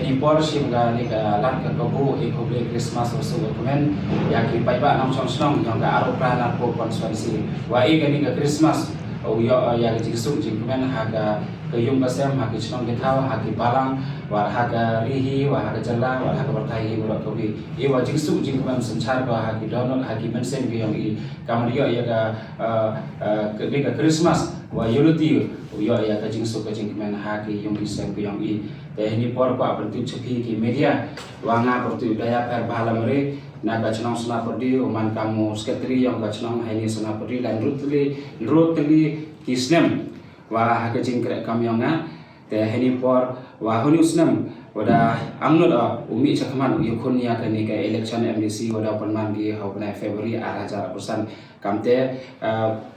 hipor simga ni ka lat ka kabu ikubli Christmas usu dokumen ya ki paiba nong song snong yang ka aropla lat po konsuansi wa i ni ka Christmas o yo ya ki jisu jingmen ha ka yung kasem ha ki snong ki thau ha ki balang wa ha ka rihi wa ha ka jalla wa ha ka bertai wa ka bi i wa jisu jingmen sanchar ka ha ki donol ha ki mensen ki yang i kamriyo ya ka ni ka Christmas wa unity yo ya ka jisu ka jingmen ha ki yung isem ki yang i ini por ko bertu cepi ki media wanga bertu daya per bahalamre na ka chnong sna perdi uman kamu sekretari yang ka chnong haini sna perdi dan rutli kisnem wa ha ka jing kre kam yang na te ini por wa huni usnem wada amno da umi chakman yukun ya ka ni ka election MDC wada panman bi hopna February 2000% kamte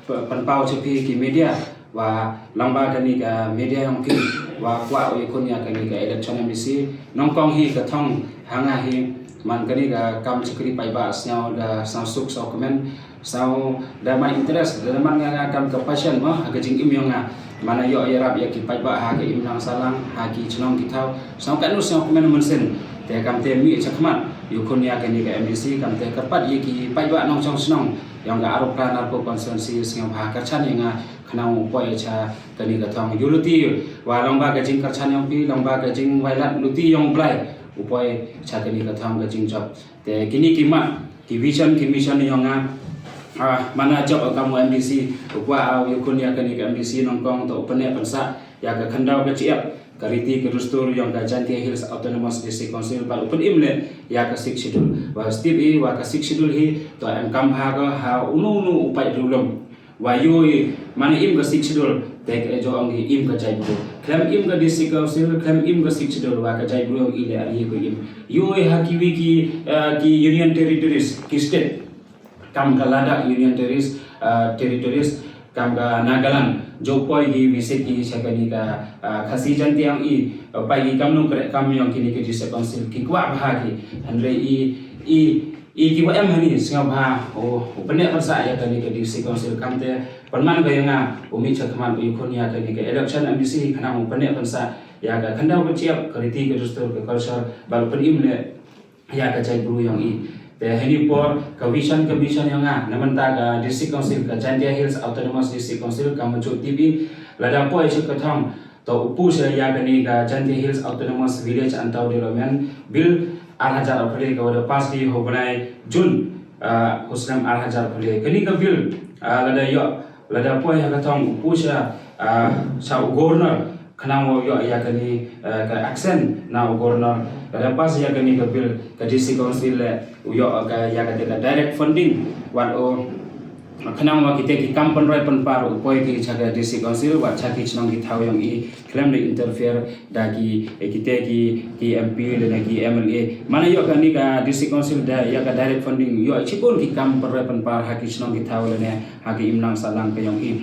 panpau cepi ki media wa lamba kani ka media yang ki wa kwa ikun ya kani ka election MDC nongkong hi ka thong hanga hi man kani ka kam chikri paiba snyao da sansuk so komen sao da mai interest da man nga kam ka passion ma ha jing im yonga mana yo yarap ya ki paiba ha ka im nang salang ha ki chnong ki thau sao ka nu sao komen munsen te kam te mi chakman yukun ya kani ka MDC kam te kapat ye ki paiba nong chong snong yang ga arop kan arpo konsensi sing ha ka chan yang kanau poi cha kani ka thong unity wa longba ka jing ka chan yang pi longba ka jing wailat luti yong blai upoi cha kani ka thong ka jing job te kini kima ki vision ki mission yang mana job kamu MDC upwa yukun ya kani ka MDC nongkong to open ya pansa ya ka khandau ka chiap kariti kedustur yang ka Jantia Hills Autonomous District Council bal open imle ya ka 6 schedule wa step e wa ka 6 schedule hi to am kam ha ka ha unu upai dulum wa yoi mana im ka 6 schedule tek jo ang im ka jai bro klem im ka district council klem im ka 6 schedule wa ka jai bro ile ari ko im yoi ha ki ki union territories ki state kam ka Ladakh union territories kam ka Nagaland jo poi gi visit ki sakani ka khasi janti ang i pai gi kam nu kre kam yang kini ke district council ki kwa bha ki hanre i ki wa em hani singa bha o pene pansa ya kani ke district council kam te panman ga yanga umi chakman u khon ya kani ke election MDC khana mu pene pansa ya ga khandau ke chiap kariti ke dustur ke culture bal pen imle ya ka chai bru yang i te heni por commission yang namanta ka district council ka Jantia Hills Autonomous District Council ka muchu TV lada poi chu ka thong to upu se ya kani ka Jantia Hills Autonomous Village Antau Development Bill 8000 khule ka wada pass di hobanai Jun husnam 8000 khule kani ka bill lada poi ha ka thong upu sa governor kanang yo ya kani ka accent na governor lada pass ya kani ka bill ka district council yo ka ya ka direct funding wan o kanang wa kite ki kampan rai pan par upoi ki chaga district council wa chaki chnong ki thau yang i claim de interfere da ki kite ki MP le ki MLA mana yo kani ka district council da ya ka direct funding yo chipon ki kampan rai pan par ha ki chnong ki thau le ne ha ki imnang salang ka yang i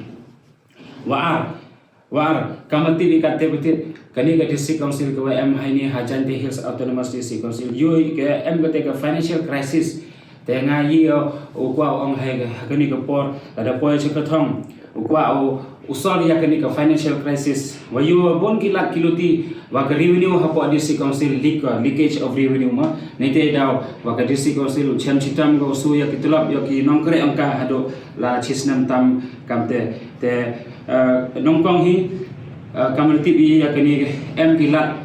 war kamati ni kate betit kani ka district council ka em haini Jantia Hills Autonomous District Council yo ke em ka financial crisis tenga yo ukwa ong hai kani ka por ada poi ka thong ukwa usol ya kani ka financial crisis wa yo bon kilat kiluti wa ka revenue ha po district council leakage of revenue ma nete daw wa ka district council chem chitam go su ya kitulap yo ki nongkre angka hado la chisnam tam kamte te nongkong hi community bi ya kani em kilat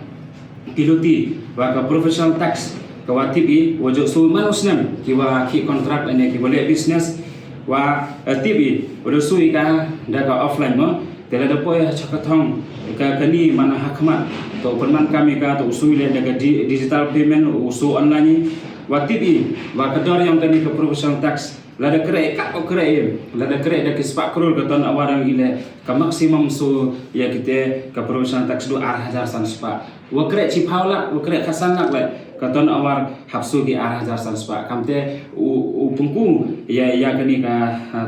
kiluti wa ka professional tax kawati bi wojo su manusnem kiwa ki contract ane ki boleh business wa tibi wodo su ika da ka offline mo tela da poi chakathong ka kani mana hakmat to perman kami ka to usu ile daga digital payment usu online wa tibi wa kador yang kani ka professional tax lada kre ka ko kre lada kre da ki spa krul ka ton awarang ile ka maximum su ya kite ka professional tax 2000 san spa wa kre chi paula wa kre khasan nak le katon awar hapsu ki 8000 san spa kamte u pungku ya kani ka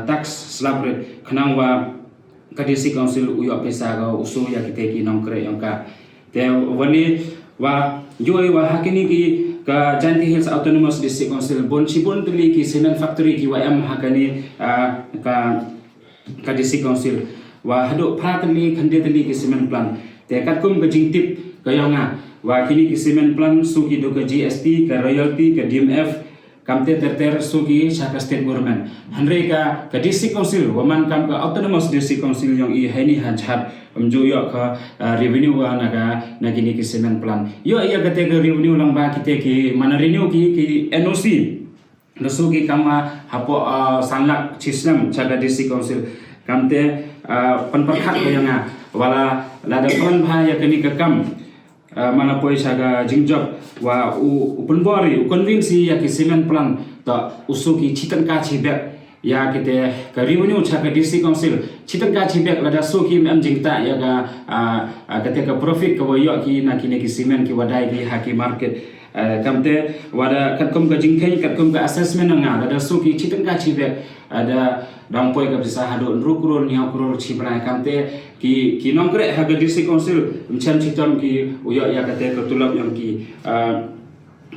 tax slab khanang wa ka district council u yo pesa ga usu ya kite ki nongkre yang ka te wani wa yoi wa hakini ki ka Jantia Hills Autonomous District Council bon tuli ki cement factory ki WM hakani ka district council wa hado pratli khande tuli ki cement plant te kat kum ka jingtip kayanga wa kini ki cement plan suki do ke GST ke royalty ke DMF kamte terter suki saka state government hanre ka district council waman kam ka autonomous district council yang i haini hanchat umjo yo ka revenue wa naga nagini ki cement plan yo iya kate ke revenue lang ba kite ki mana renew ki NOC nasuki kama hapo sanlak system jaga district council kamte penperkhat ko yang wala lada plan bha ya kini kekam mana poi saga jingjob wa open bori convince ya ki cement plan ta usuki chitan ka chibek ya kite ka revenue chaga district council chitan ka chibek lada suki mem jingta ya ga kate ka profit ko yo ki na ki cement ki wadai ki haki market kamte wada katkom ka jingkai katkom ka assessment nga lada suki chitan ka chibek ada dampoi ka bisa hado rukrul nya krul chibrai kamte ki nongkre haga district council mchan chitam ki uyo ya kate ka tulap yang ki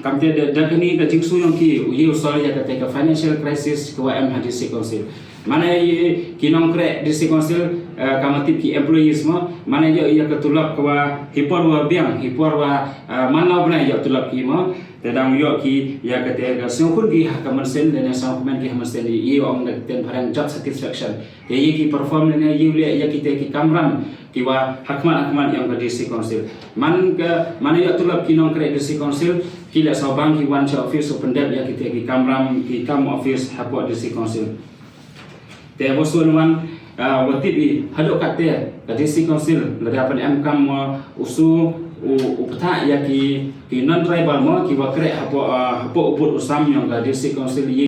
kamte dagani ka jingsu yang ki uyo usal ya kate ka financial crisis ko am ha district council mana ki nongkre district council kamatip ki employees mo mana yo ya ka tulap ko hipor wa biang hipor wa mana bna ya tulap ki mo tedang yo ki ya kate ga sungkun ki hakaman sen dene sangkumen ki hamasen yi ong na ten parang job satisfaction ye ki perform ne yule ya kite ki kamram ki wa hakman yang ka district council mana yo tulap ki nong kre district council ki la sabang ki one office open dep ya kite ki kamram ki kam office hapo district council te bosun wan watip i hadok kate ka district council la dapat am kam usu upta ya ki non tribal mo ki wakre hapo uput usam yang ka district council yi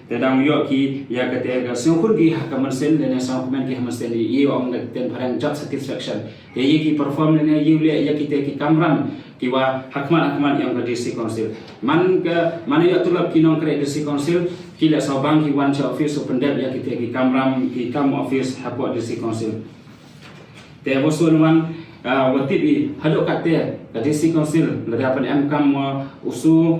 tedang yo ki ya kate ga sungkun ki hakaman sen dene sangkumen ki hamasen yi ong na ten parang job satisfaction ye ki perform ne yule ya kite ki kamram ki wa hakman yang ka district council mana yo tulap ki nong kre district council ki la sabang ki one office open dep ya kite ki kamram ki kam office hapo district council te bosun wan watip i hadok kate ka district council la dapat am kam usu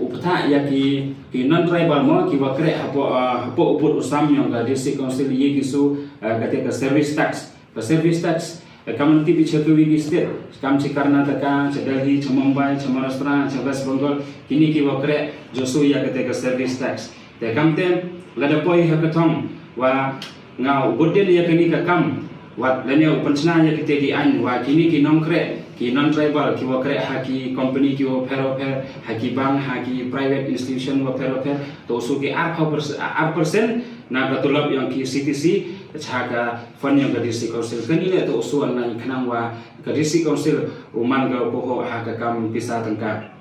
upta ya ki non tribal mo ki wakre hapo uput usam yang ka district council ye kisu kate ka service tax kaman tipi chakwi ki state kam chi Karnataka Delhi Mumbai Maharashtra West Bengal kini ki wakre josu ya kate ka service tax te kamte la da poi hakathong wa ngau bodel ya kini ka kam wat lene upansna ya kite ki an wa kini ki nongkre ki non tribal ki wakre haki company ki wo phero haki bank haki private institution wo phero to su ki 8% na ka tulab yang ki CTC chaga fund yang ka district council kani le to usu an nan khanang wa ka district council uman ga poho ha ka kam pisa tangka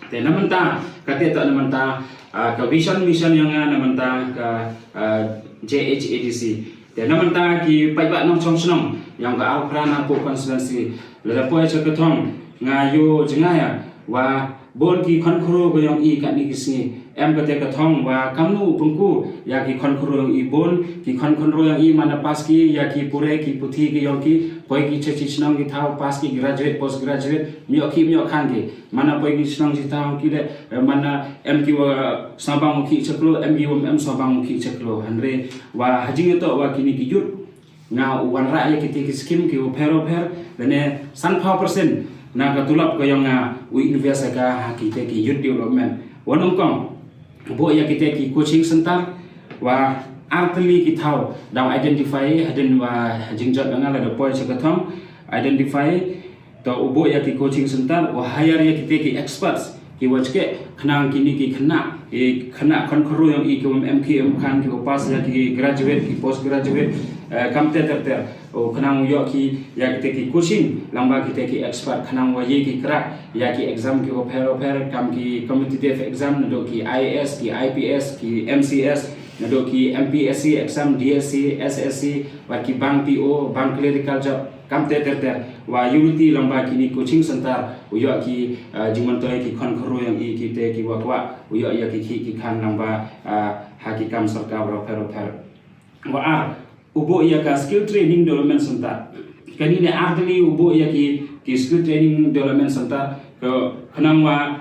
te namanta kate ta namanta ka vision mission yang namanta ka JHADC te namanta ki paiba nong chong snong yang ka alprana po constituency la po cha ka thong nga yo jingaya wa bon ki khonkhoro go yang i ka ni kisni em ka te ka thong wa kamnu pungku ya ki khonkhoro yang i bon ki khonkhoro yang i mana pas ki ya ki pure ki puthi ki yang ki poi ki chechi snong ki thau pas ki graduate post graduate myo khan ki mana poi ki snong ji thau ki le mana em ki wa sabang ki chaklo em ki em sabang ki chaklo hanre wa hajing to wa kini ki yut nga wan ra ya ki skim ki phero lene sunflower percent na ka tulap ko yang we invest ka kita ki youth development wanong kong bo ya kita ki coaching center wa artli ki thau dang identify hadin wa jingjat nga la poi sa kathong identify to bo ya ki coaching center wa hire ya kita ki experts ki wachke khnang kini ki khana khonkhoro yang i ko MKM khan ki pas ya ki graduate ki post graduate kamte terter o khanang yo ki ya kita ki coaching lamba kita ki expert khanang wa ye ki krak ya ki exam ki phero kam ki competitive exam do ki IAS ki IPS ki MCS do ki MPSC exam DSC SSC wa ki bank PO bank clerical job kamte terter wa unity lamba kini coaching center uyo ki jimantoy ki khonkhoro yang i kite ki wakwa uyo ya ki khan lamba hakikam sarkar phero wa ubo ya ka skill training development center kani ne ardli ubo ya ki skill training development center ko khanangwa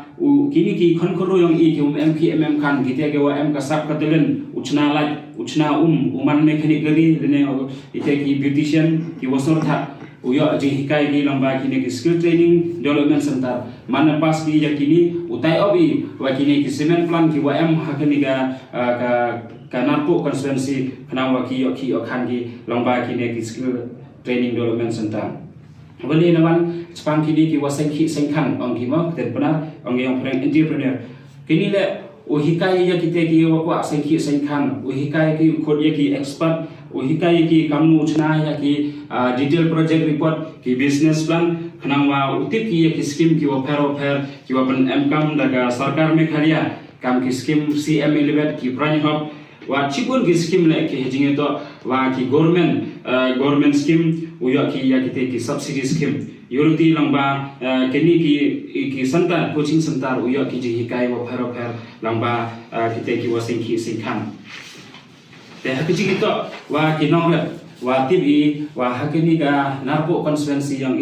kini ki khonkhoro yang i ki MKM khan gite ke wa M ka sap katelen uchna uman mechanic gari ne ite ki beautician ki wasor tha uyo ji hikai ki lamba kini ki skill training development center mana pas ki yakini utai obi wa kini ki cement plan ki wa em hakani ka narko constituency kana wa ki okhan ki lamba kini ki skill training development center beli nawan sepang kini ki wa sengkhan ong ki ma ten benar ong yang entrepreneur kini le uhikai ya kita ki wa sengkhan uhikai ki khod ya ki expert uhikai ki kamu chna ya ki detail project report ki business plan khanang wa utip ki ya ki scheme ki wa pher ki wa ban mkam daga sarkar me khalia kam ki scheme CM11 ki prime hub wa chikun ki scheme le ki hejing to wa ki government scheme uya ki ya kita ki subsidy scheme Yurti lamba kini ki center coaching center uya ki ji hikai wa pher lamba kita ki wa sengkhan te hakiji kita wa kinong rep wa tibi wa hakini ka narko constituency yang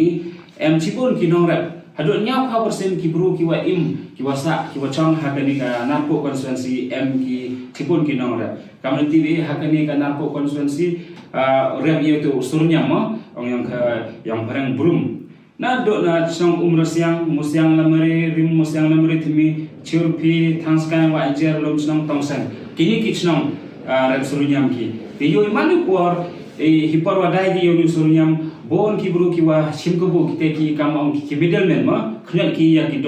em chipun kinong rep hadu nya % ki bru ki wa ki wasa ki wa chang hakini ka narko constituency em ki chipun kinong rep kamu tibi hakini ka narko constituency rep yaitu surnya ma yang parang brum na do na chong musyang lamari rim musyang lamari thimi churpi thangskai wa jer lom chong tongsan kini ki chong rep surunyam ki tiyo manu por hipor wa dai di yo surunyam bon ki bru ki wa simkubu kite ki kamong ki middleman ma khnya ki ya ki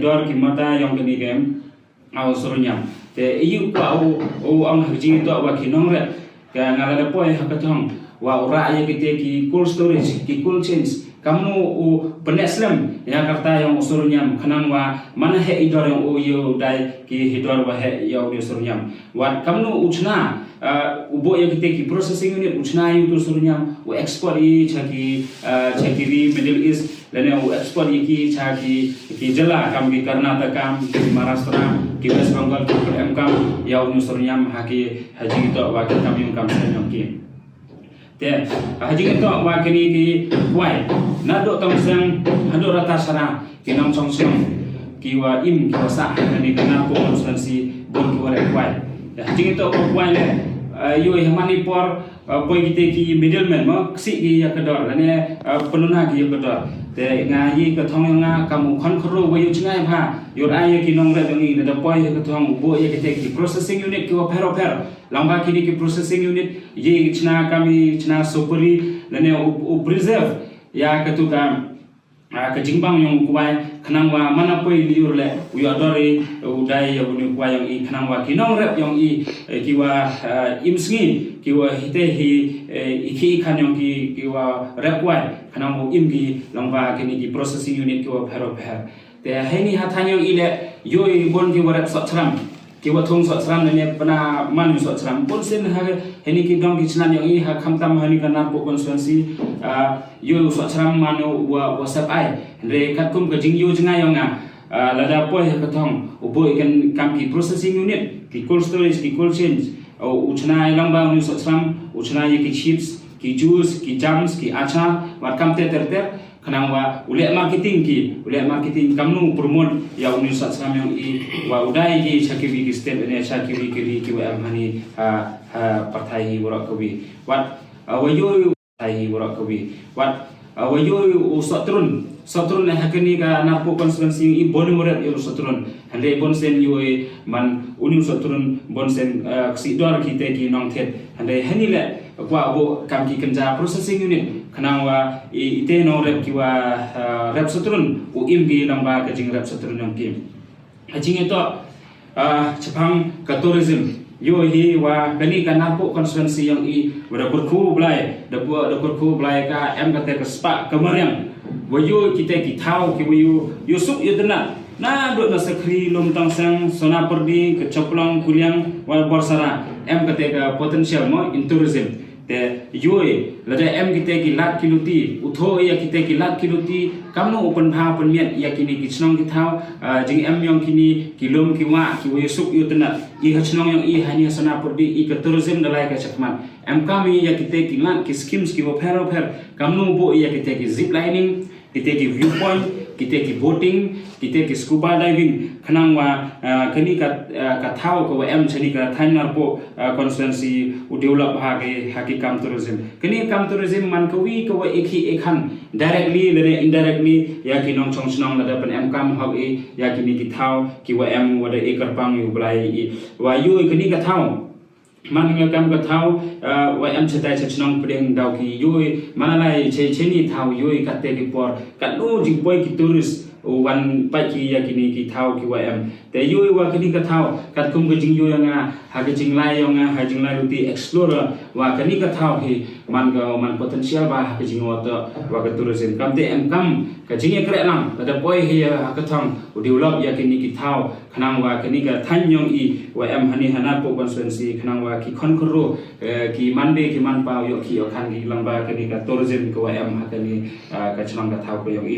dor ki mata yang kini game au surunyam te iyu pa o ang hajing to wa kinong re ka ngala po hakatong wa ura ya kite ki cold storage ki cold chains kamu peneslam yang kata yang usurnyam khanang wa mana he idor yang yo dai ki hidor wa he yo usurnyam wa kamu uchna ubo ya kite ki processing unit uchna yu usurnyam wa export i chaki ri Middle East lene u export ki chaki ki jala kam ki Karnataka ki Maharashtra ki West Bengal ki mkam ya usurnyam haki haji to wa kam yung kam sen ki te haji to wa kini ki wai na do tong sang hado rata sana kinam song ki wa ki wasa ni kana ko konstansi bon ki wala wai haji to ko wai le yo hemani por boy kite ki middleman ma si ki ya kador ne penuna ki ya kador te nga yi ka thong nga kamu khon khro wa yu chngai pha yor ai ki nong ra dong da boy ka thong bo ye kite ki processing unit ki wa pher lamba kini ki processing unit ye chna kami chna sopuri ne u preserve ya katuka ka jingbang yung kuwai khanang wa mana poi liur le u adore u dai ya uni kuwai yung i khanang wa kinong rep yung i ki wa imsngi ki wa hite hi ikhi khan yung ki wa rep wai khanang u imgi lamba kini ki processing unit ki wa pher te heni hathang yung ile yoi bon ki wa rep sotram ki wa thong sotram ne pana man sotram bon sen ha heni ki dong ki chnan yung i ha khamtam hani kana po constituency yo sotram mano wa sap ai re katum ka jing yo jnga yung lada po ha kathong ubo ikan kam ki processing unit ki cold storage ki cold chains uchna lamba uni sotram uchna ye ki chips ki juice ki jams ki acha wa kam ter khanang wa ule marketing kamnu promote ya uni sotram yung i wa udai ki chakibi ki step ne chakibi ki wa amani parthai wora kawi wat wayo ai wora kawi wat wayo sotrun ne hakani ka napo constituency i bonu wora yo sotrun hande bon sen yo man uni sotrun bon sen sidor ki te ki nong thet hande hanile kwa bo kam ki kanja processing unit khanang wa ite no rep ki wa rep sotrun u imbi lamba ka jing rep sotrun yong ki hajing to chapang ka tourism yo hi wa gani ka napo constituency yang i wada kurku blai da kurku blai ka em ka te ka spa kamarang wa yo kita ki thau ki yo sup yo dana na do na sakri lom tang sang sona perdi ke choplong kuliang wa borsara em ka te ka potential mo in tourism te yo lada em kita ki lat kiluti utho ya kita ki lat kiluti kamno open bha pen miat ya kini ki chnong ki thau jing em yong kini kilom ki wa ki we sup yo dana i hachnong yang i hanya sana perdi i ke tourism dalai ka chakman em kami ya kita ki lan ki schemes ki wo pher kamnu bo ya kita ki zip lining kita ki viewpoint, kita ki voting, kita ki scuba diving, kenang wa kini ka thau ko chani ka thainar po constituency u develop haki kam tourism. Kini kam tourism man ko ekhi ekhan directly le indirectly ya ki nong chong snong la pen kam hak ya kini ki thau ki wa wada ekar pang yu blai wa yu kini ka thau man kam ka thau wa chatai chhnong pdeng dau ki yu manalai cheni thau yu ka te ki por ka lu jing boy ki tourist wan pa ki ya kini ki thau ki wa te yu wa kini ka thau kat kum ka jing yu nga ha ka jing lai nga ha jing lai luti explore wa kini ka thau hi man potential ba ha ka jing wa to wa ka tourism kam te kam ka jing kre lang da boy hi ha ka thang develop ya kini ki thau khanang wa kini ka than yong wa hani hana po constituency khanang wa ki khon khro ki mande ki man pa yo ki khan ki lamba kini ka tourism ko ha kini ka chnang ka thau ko yong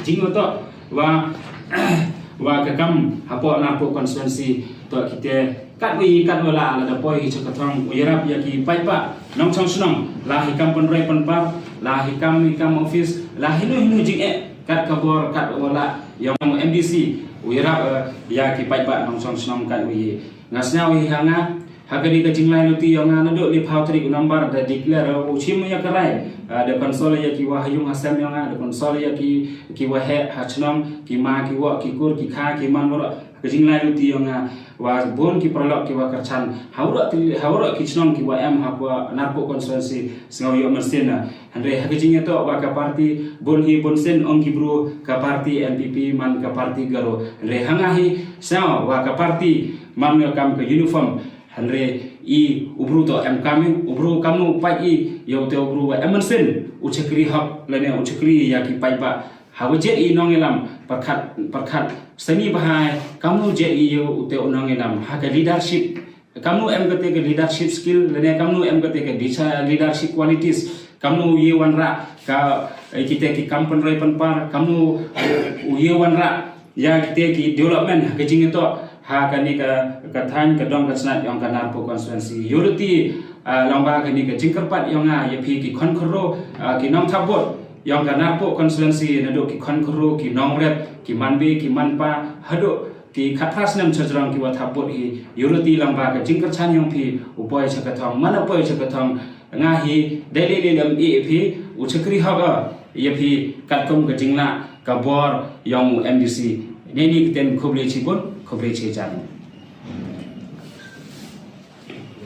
jing to wa ka kam hapo na po constituency to kite kat wala la da poi cha ka thong uyarap ya ki pai pa nong chong sunong la hi kam pon rai pon pa la hi kam office la hinu jing kat ka bor kat wala yang MDC uyarap ya ki pai pa nong chong sunong kat ngasnya hanga hakani ka jinglai luti yang na do li phau tri number da declare chim ya karai da konsol ya ki wa hayung hasam yang da konsol ya ki wa he hachnam ki ma ki wa ki kur ki kha ki man ro ka jinglai luti yang wa bon ki prolog ki wa karchan haura ki chnong ki wa ha wa narpo constituency singaw yo mersena andre ha jing to wa ka party bon sen ong ki bro ka party NPP man ka party garo andre hanga hi sa wa ka party man kam ka uniform Andre ubru to kami ubru kamu pai yo te ubru emerson uchekri hak lene uchekri ya ki pai pa hawajet nong elam perkhat seni bahai kamu je yo te nong elam ha ka leadership kamu kate ke leadership skill lene kamu kate ke leadership qualities kamu ye wanra ka kita ki kampun rai panpar kamu ye wanra ya kita ki development ka jing to ha kani ka than ka dong ka snat yang ka narpo constituency unity lamba kani ka jingkarpat yang ya phi ki khon khro ki nong thabot yang ka narpo constituency na do ki khon khro ki nong rep ki manbe ki manpa hado ki khathas nam chajrang ki wa thabot hi unity lamba ka jingkar chan yang phi upoi chaka thong mana poi chaka thong nga hi daily lam phi uchakri haga ya phi katkom ka jingla ka bor yang MDC neni kiten khobli chibon khobri che chan